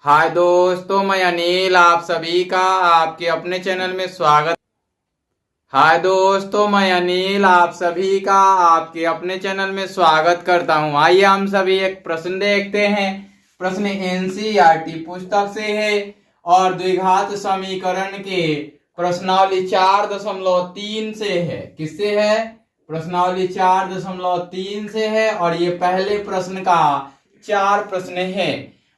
हाय दोस्तों, मैं अनिल आप सभी का आपके अपने चैनल में स्वागत। हाय दोस्तों, मैं अनिल आप सभी का आपके अपने चैनल में स्वागत करता हूं। आइए हम सभी एक प्रश्न देखते हैं। प्रश्न एनसीईआरटी पुस्तक से है और द्विघात समीकरण के प्रश्नावली 4.3 से है। किससे है? प्रश्नावली 4.3 से है और ये पहले प्रश्न का 4 प्रश्न है।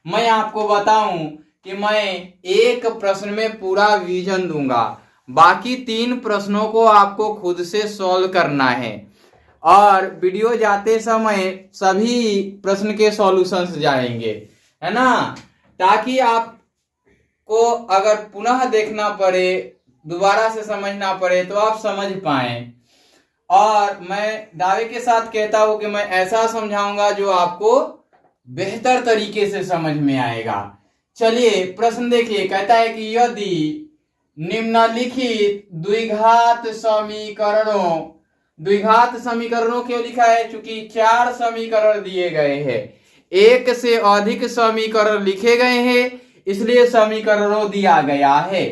मैं आपको बताऊं कि मैं एक प्रश्न में पूरा विजन दूंगा, बाकी 3 प्रश्नों को आपको खुद से सॉल्व करना है और वीडियो जाते समय सभी प्रश्न के सॉल्यूशंस जाएंगे, है ना, ताकि आपको अगर पुनः देखना पड़े, दोबारा से समझना पड़े तो आप समझ पाए। और मैं दावे के साथ कहता हूं कि मैं ऐसा समझाऊंगा जो आपको बेहतर तरीके से समझ में आएगा। चलिए प्रश्न देखिए। कहता है कि यदि निम्नलिखित द्विघात समीकरणों क्यों लिखा है? चूंकि 4 समीकरण दिए गए हैं, एक से अधिक समीकरण लिखे गए हैं, इसलिए समीकरणों दिया गया है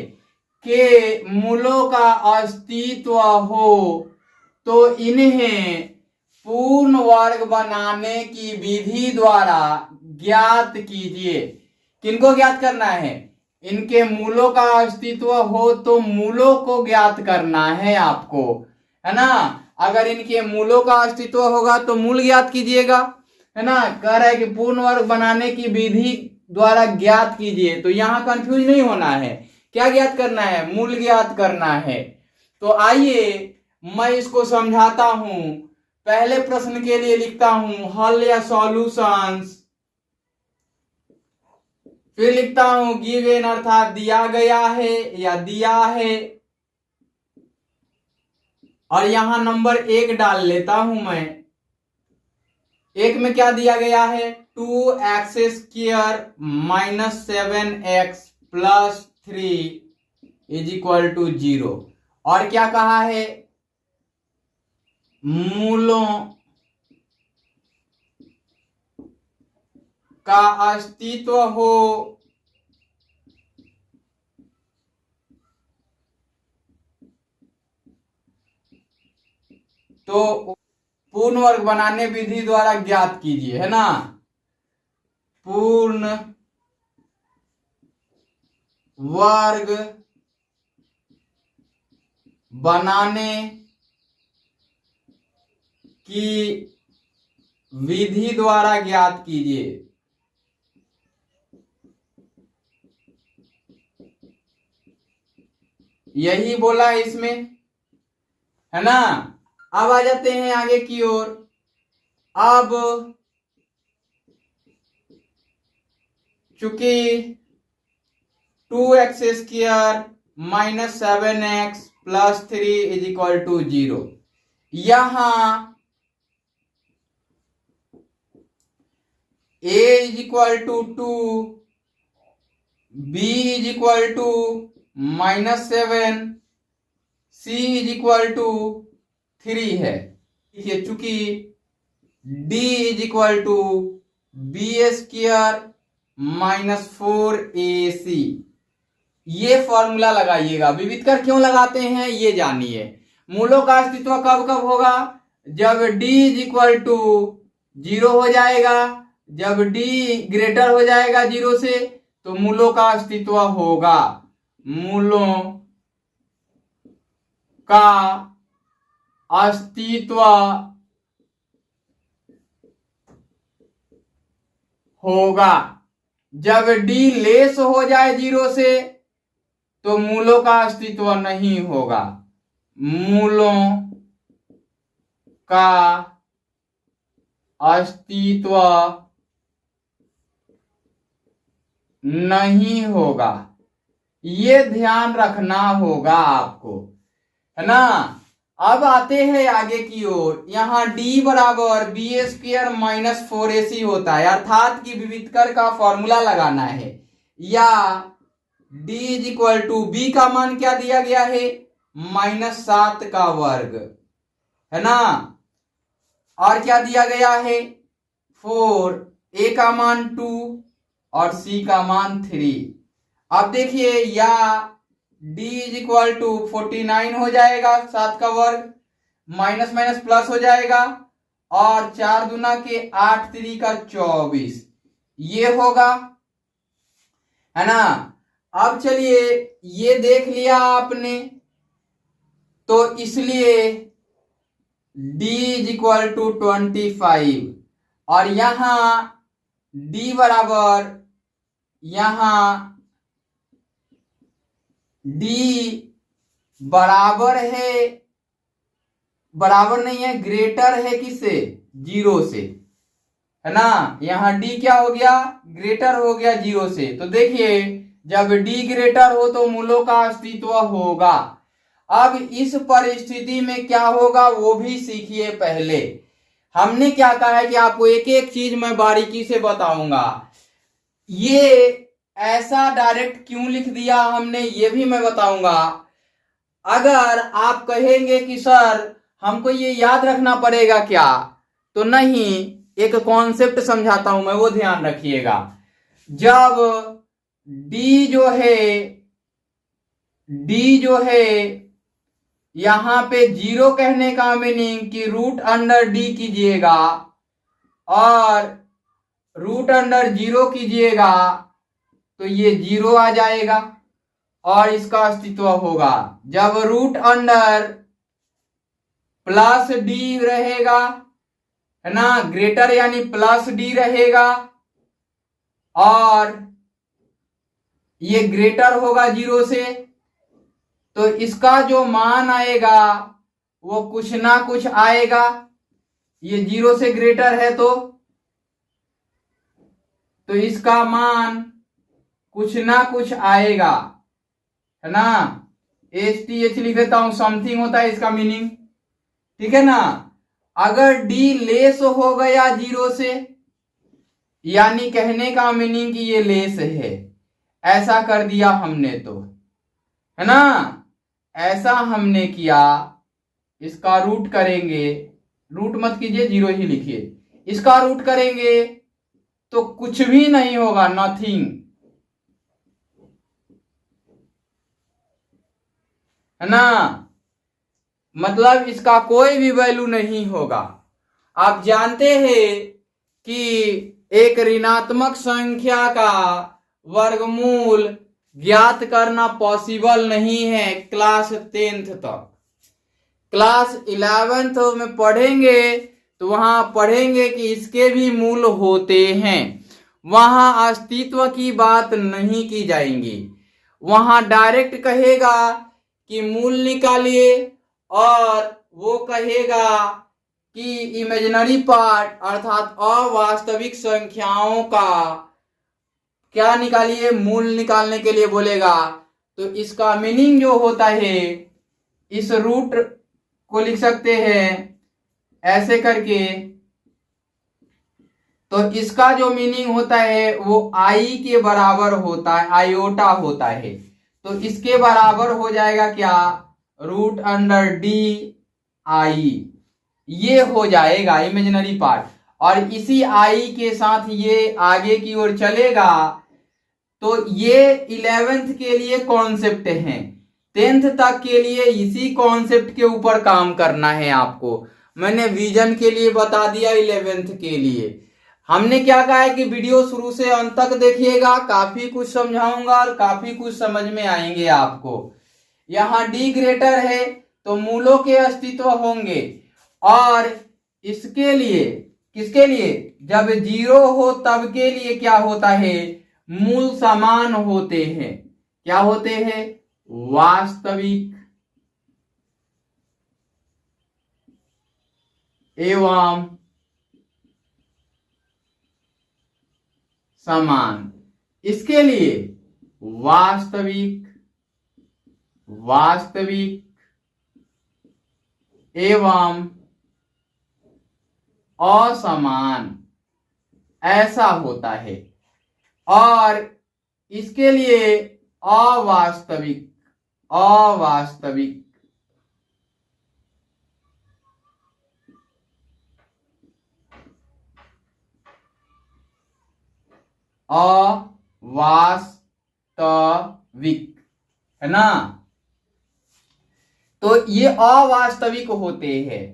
कि मूलों का अस्तित्व हो तो इन्हें पूर्ण वर्ग बनाने की विधि द्वारा ज्ञात कीजिए। किनको ज्ञात करना है? इनके मूलों का अस्तित्व हो तो मूलों को ज्ञात करना है आपको, है ना। अगर इनके मूलों का अस्तित्व होगा तो मूल ज्ञात कीजिएगा, है ना। कह रहा है कि पूर्ण वर्ग बनाने की विधि द्वारा ज्ञात कीजिए, तो यहां कंफ्यूज नहीं होना है। क्या ज्ञात करना है? मूल ज्ञात करना है। तो आइए मैं इसको समझाता हूं। पहले प्रश्न के लिए लिखता हूं हल या सॉल्यूशंस, फिर लिखता हूं गिवन अर्थात दिया गया है या दिया है, और यहां नंबर 1 डाल लेता हूं मैं। 1 में क्या दिया गया है? 2x² - 7x + 3 = 0। और क्या कहा है? मूलों का अस्तित्व हो तो पूर्ण वर्ग बनाने विधि द्वारा ज्ञात कीजिए, है ना। पूर्ण वर्ग बनाने की विधि द्वारा ज्ञात कीजिए। यही बोला है इसमें, है ना। अब आ जाते हैं आगे की ओर। अब चूंकि 2x² - 7x + 3 = 0, यहां a = 2, b = -7, c = 3 है। देखिए चूंकि d = b² - 4ac, ये फॉर्मूला लगाइएगा। विविध कर क्यों लगाते हैं ये जानिए। मूलों का अस्तित्व कब कब होगा? जब d = 0 हो जाएगा, जब d ग्रेटर हो जाएगा 0 से, तो मूलों का अस्तित्व होगा। मूलों का अस्तित्व होगा। जब d लेस हो जाए 0 से, तो मूलों का अस्तित्व नहीं होगा। मूलों का अस्तित्व नहीं होगा, ये ध्यान रखना होगा आपको, है ना। अब आते हैं आगे की ओर। यहां d = b² - 4ac होता है, अर्थात कि विविधकर का फॉर्मूला लगाना है। या d = b का मान क्या दिया गया है? -7 का वर्ग, है ना। और क्या दिया गया है? 4, a का मान 2, और c का मान 3। अब देखिए या d इज इक्वल टू 49 हो जाएगा, 7 का वर्ग, माइनस माइनस प्लस हो जाएगा, और 4 दूना के 8 3 का 24, ये होगा, है ना। अब चलिए ये देख लिया आपने, तो इसलिए d इज इक्वल टू 25, और यहां d बराबर, यहां d बराबर है, बराबर नहीं है, ग्रेटर है किससे, 0 से, है ना। यहां d क्या हो गया, ग्रेटर हो गया 0 से। तो देखिए जब d ग्रेटर हो तो मूलों का अस्तित्व होगा। अब इस परिस्थिति में क्या होगा वो भी सीखिए। पहले हमने क्या कहा है कि आपको एक एक चीज मैं बारीकी से बताऊंगा। ये ऐसा डायरेक्ट क्यों लिख दिया हमने ये भी मैं बताऊंगा। अगर आप कहेंगे कि सर हमको ये याद रखना पड़ेगा क्या, तो नहीं, एक कॉन्सेप्ट समझाता हूं मैं, वो ध्यान रखिएगा। जब d जो है यहां पे 0 कहने का मीनिंग कि रूट अंडर d कीजिएगा, और रूट अंडर 0 कीजिएगा तो ये 0 आ जाएगा और इसका अस्तित्व होगा। जब रूट अंडर प्लस d रहेगा, है ना, ग्रेटर यानी प्लस d रहेगा, और ये ग्रेटर होगा 0 से, तो इसका जो मान आएगा वो कुछ ना कुछ आएगा। ये 0 से ग्रेटर है तो इसका मान कुछ ना कुछ आएगा, है ना। STH लिख देता हूं, समथिंग होता है इसका मीनिंग, ठीक है ना। अगर d लेस हो गया 0 से, यानी कहने का मीनिंग कि ये लेस है, ऐसा कर दिया हमने तो, है ना, ऐसा हमने किया। इसका रूट करेंगे, रूट मत कीजिए 0 ही लिखिए, इसका रूट करेंगे तो कुछ भी नहीं होगा, नथिंग, है ना, मतलब इसका कोई भी वैल्यू नहीं होगा। आप जानते हैं कि एक ऋणात्मक संख्या का वर्गमूल ज्ञात करना पॉसिबल नहीं है क्लास 10th तक। क्लास 11th में पढ़ेंगे तो वहां पढ़ेंगे कि इसके भी मूल होते हैं, वहां अस्तित्व की बात नहीं की जाएंगी। वहां डायरेक्ट कहेगा कि मूल निकालिए, और वो कहेगा कि इमेजिनरी पार्ट अर्थात अवास्तविक संख्याओं का क्या निकालिए, मूल निकालने के लिए बोलेगा। तो इसका मीनिंग जो होता है, इस रूट को लिख सकते हैं ऐसे करके, तो इसका जो मीनिंग होता है वो आई के बराबर होता है, आयोटा होता है। तो इसके बराबर हो जाएगा क्या, रूट अंडर डी आई, ये हो जाएगा इमेजिनरी पार्ट। और इसी आई के साथ ये आगे की ओर चलेगा। तो ये 11th के लिए कॉन्सेप्ट हैं, 10th तक के लिए इसी कॉन्सेप्ट के ऊपर काम करना है आपको। मैंने विजन के लिए बता दिया, 11th के लिए हमने क्या कहा है कि वीडियो शुरू से अंत तक देखिएगा, काफी कुछ समझाऊंगा और काफी कुछ समझ में आएंगे आपको। यहां डी ग्रेटर है तो मूलों के अस्तित्व होंगे, और इसके लिए, किसके लिए, जब 0 हो तब के लिए क्या होता है, मूल समान होते हैं। क्या होते हैं, वास्तविक एवं समान। इसके लिए वास्तविक, वास्तविक एवं असमान, ऐसा होता है। और इसके लिए अवास्तविक, अवास्तविक, अवास्तविक, है ना। तो ये अवास्तविक होते हैं।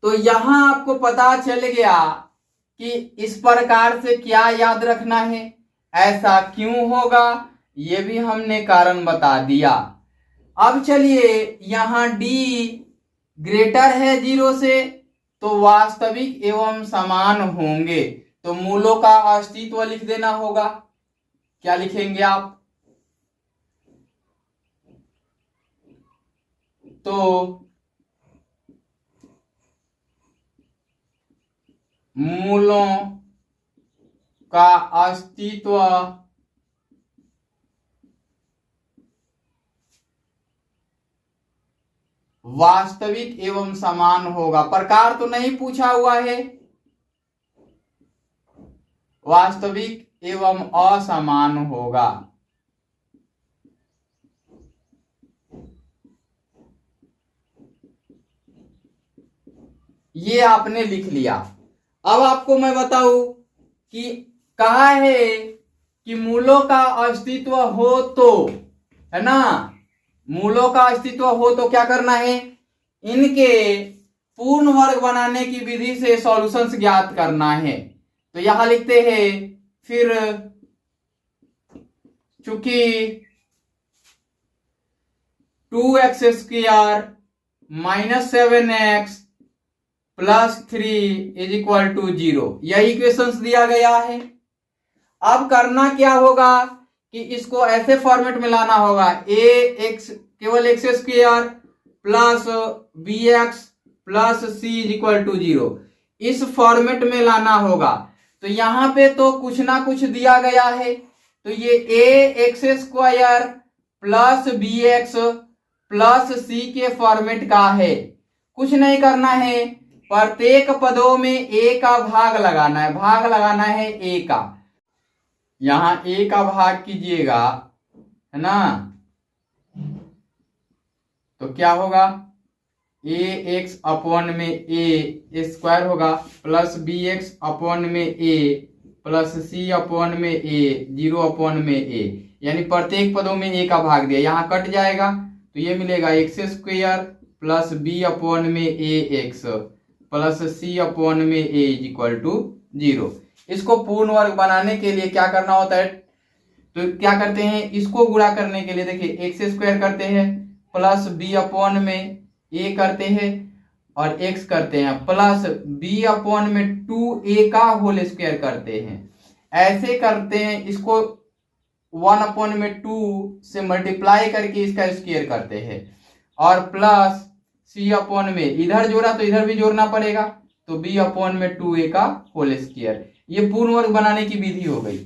तो यहां आपको पता चल गया कि इस प्रकार से क्या याद रखना है, ऐसा क्यों होगा, ये भी हमने कारण बता दिया। अब चलिए यहां डी ग्रेटर है 0 से, तो वास्तविक एवं समान होंगे, तो मूलों का अस्तित्व लिख देना होगा। क्या लिखेंगे आप? तो मूलों का अस्तित्व वास्तविक एवं समान होगा। प्रकार तो नहीं पूछा हुआ है, वास्तविक एवं असमान होगा। ये आपने लिख लिया। अब आपको मैं बताऊं कि कहा है कि मूलों का अस्तित्व हो तो, है ना, मूलों का अस्तित्व हो तो क्या करना है, इनके पूर्ण वर्ग बनाने की विधि से सॉल्यूशंस ज्ञात करना है। तो यहां लिखते हैं, फिर चूंकि 2x² - 7x + 3 = 0, यही इक्वेशंस दिया गया है। अब करना क्या होगा कि इसको ऐसे फॉर्मेट में लाना होगा, ax केवल x² plus bx plus c = 0, इस फॉर्मेट में लाना होगा। तो यहां पे तो कुछ ना कुछ दिया गया है, तो ये ax² plus bx plus c के फॉर्मेट का है। कुछ नहीं करना है, प्रत्येक पदों में a का भाग लगाना है, भाग लगाना है a का। यहां a का भाग कीजिएगा, है ना, तो क्या होगा, ax/a² होगा plus bx/a plus c/a 0/a, यानी प्रत्येक पदों में a का भाग दिया, यहां कट जाएगा तो ये मिलेगा x² plus b/ax plus c/a = 0। इसको पूर्ण वर्ग बनाने के लिए क्या करना होता है, तो क्या करते हैं, इसको गुणा करने के लिए देखिए x² करते हैं प्लस b/a करते हैं और x करते हैं प्लस b/2a का होल स्क्वायर करते हैं, ऐसे करते हैं। इसको 1/2 से मल्टीप्लाई करके इसका स्क्वायर करते हैं और प्लस c/, इधर जोड़ा तो इधर भी जोड़ना पड़ेगा, तो b/2a का होल स्क्वायर। ये पूर्ण वर्ग बनाने की विधि हो गई।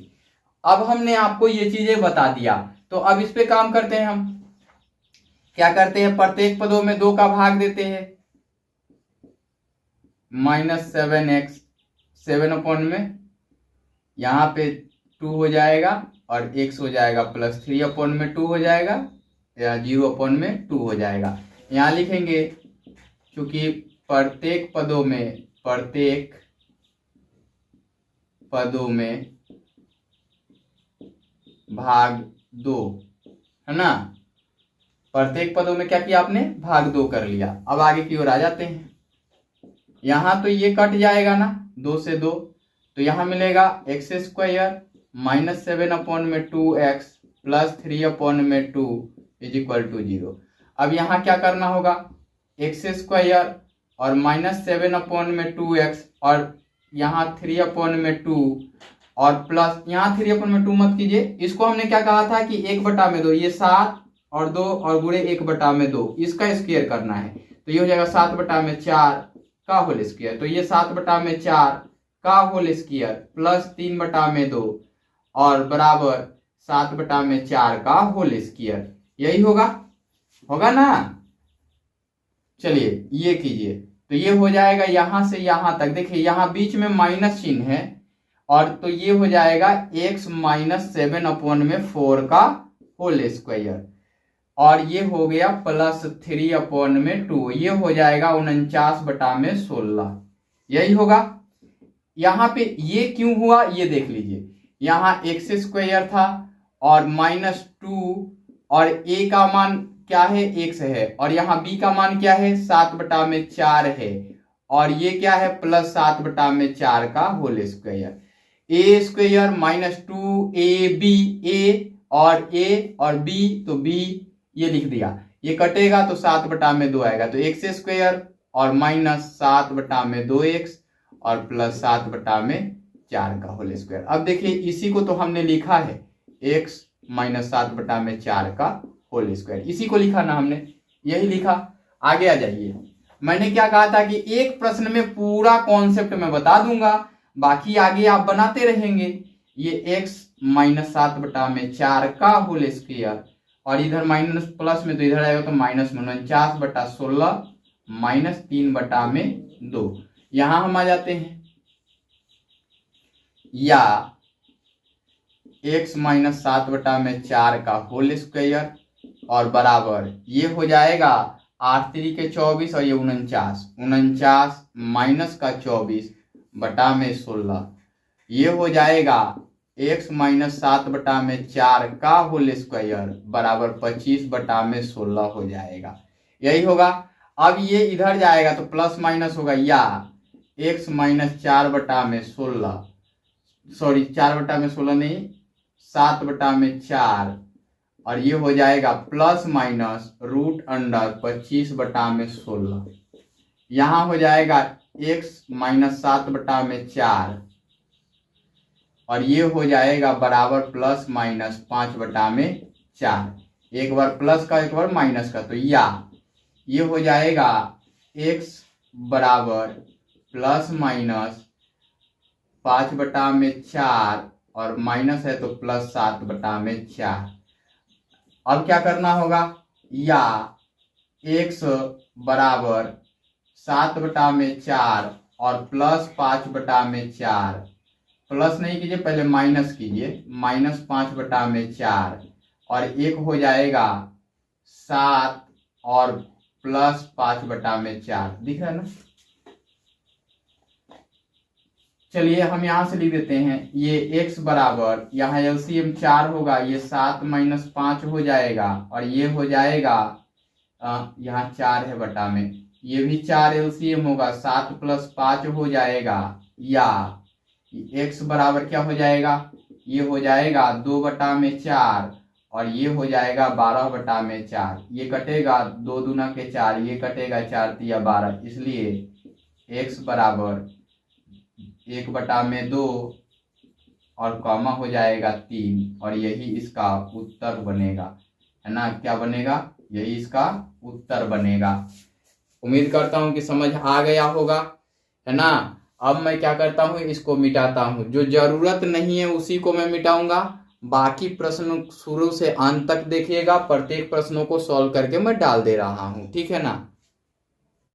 अब हमने आपको ये चीजें बता दिया, तो अब इस पे काम करते हैं। हम क्या करते हैं, प्रत्येक पदों में 2 का भाग देते हैं, -7x 7/, यहां पे 2 हो जाएगा और x हो जाएगा प्लस 3/2 हो जाएगा या 0/2 हो जाएगा। यहां लिखेंगे क्योंकि प्रत्येक पदों में भाग 2, है ना, प्रत्येक पदों में क्या किया आपने, भाग 2 कर लिया। अब आगे की ओर आ जाते हैं। यहां तो ये कट जाएगा ना, 2 से 2, तो यहां मिलेगा x² - 7/2x प्लस 3/2 = 0। अब यहां क्या करना होगा, x² और -7/2x और यहाँ 3/2 और प्लस यहाँ 3/2 मत कीजिए, इसको हमने क्या कहा था कि 1/2, ये 7 और 2 और गुणे 1/2, इसका स्क्वायर करना है, तो ये हो जाएगा 7/4 का होल स्क्वायर, तो ये 7/4 का होल स्क्वायर प्लस 3/2 और बराबर 7/4 का होल स्क्वायर, यही होगा ना। चलिए ये कीजिए, तो ये हो जाएगा यहां से यहां तक, देखिए यहां बीच में माइनस चिन्ह है, और तो ये हो जाएगा x - 7/4 का होल स्क्वायर, और ये हो गया प्लस 3/2, ये हो जाएगा 49/16, यही होगा। यहां पे ये क्यों हुआ ये देख लीजिए, यहाँ एक्स स्क्वायर था और -2 और a का मान क्या है, x है, और यहाँ b का मान क्या है, 7/4 है, और ये क्या है, +7/4 का whole square. a square -2ab, a और b, तो b ये लिख दिया, ये कटेगा तो 7/2 आएगा, तो x स्क्वायर और -7/2x और +7/4 का होल स्क्वायर। अब देखिए इसी को तो हमने लिखा है x -7/4 का होल स्क्वायर, इसी को लिखा ना हमने, यही लिखा। आगे आ जाइए, मैंने क्या कहा था कि एक प्रश्न में पूरा कॉन्सेप्ट मैं बता दूंगा, बाकी आगे आप बनाते रहेंगे। ये x -7/4 का होल स्क्वायर, और इधर माइनस प्लस में तो इधर आएगा तो -49/16 -3/2। यहां हम आ जाते हैं, या x -7/4 का होल स्क्वायर और बराबर ये हो जाएगा 8 3 के 24 और ये 49 माइनस का 24/16, ये हो जाएगा x -7/4 का होल स्क्वायर बराबर 25/16 हो जाएगा, यही होगा। अब ये इधर जाएगा तो प्लस माइनस होगा, या x -4/16, सॉरी 4/16 नहीं 7/4, और ये हो जाएगा ±√25/16। यहाँ हो जाएगा x -7/4 और ये हो जाएगा बराबर ±5/4, एक बार प्लस का एक बार माइनस का, तो या ये हो जाएगा x बराबर ±5/4 और माइनस है तो +7/4। अब क्या करना होगा, या x बराबर 7/4 और +5/4, प्लस नहीं कीजिए पहले माइनस कीजिए, -5/4 और एक हो जाएगा 7 और +5/4, दिख रहा है ना। चलिए हम यहां से लिख देते हैं, ये x बराबर यहाँ एलसीएम 4 होगा, ये 7 - 5 हो जाएगा, और ये हो जाएगा यहाँ 4 है बटा में, ये भी 4 एलसीएम होगा, 7 + 5 हो जाएगा, या x बराबर क्या हो जाएगा, ये हो जाएगा 2/4 और ये हो जाएगा 12/4, ये कटेगा 2 दूना के 4, ये कटेगा 4 तिया 12, इसलिए x बराबर 1/2 और कॉमा हो जाएगा 3, और यही इसका उत्तर बनेगा, है ना। क्या बनेगा, यही इसका उत्तर बनेगा। उम्मीद करता हूं कि समझ आ गया होगा, है ना। अब मैं क्या करता हूं, इसको मिटाता हूं, जो जरूरत नहीं है उसी को मैं मिटाऊंगा, बाकी प्रश्न शुरू से अंत तक देखिएगा, प्रत्येक प्रश्नों को सॉल्व करके मैं डाल दे रहा हूं, ठीक है ना।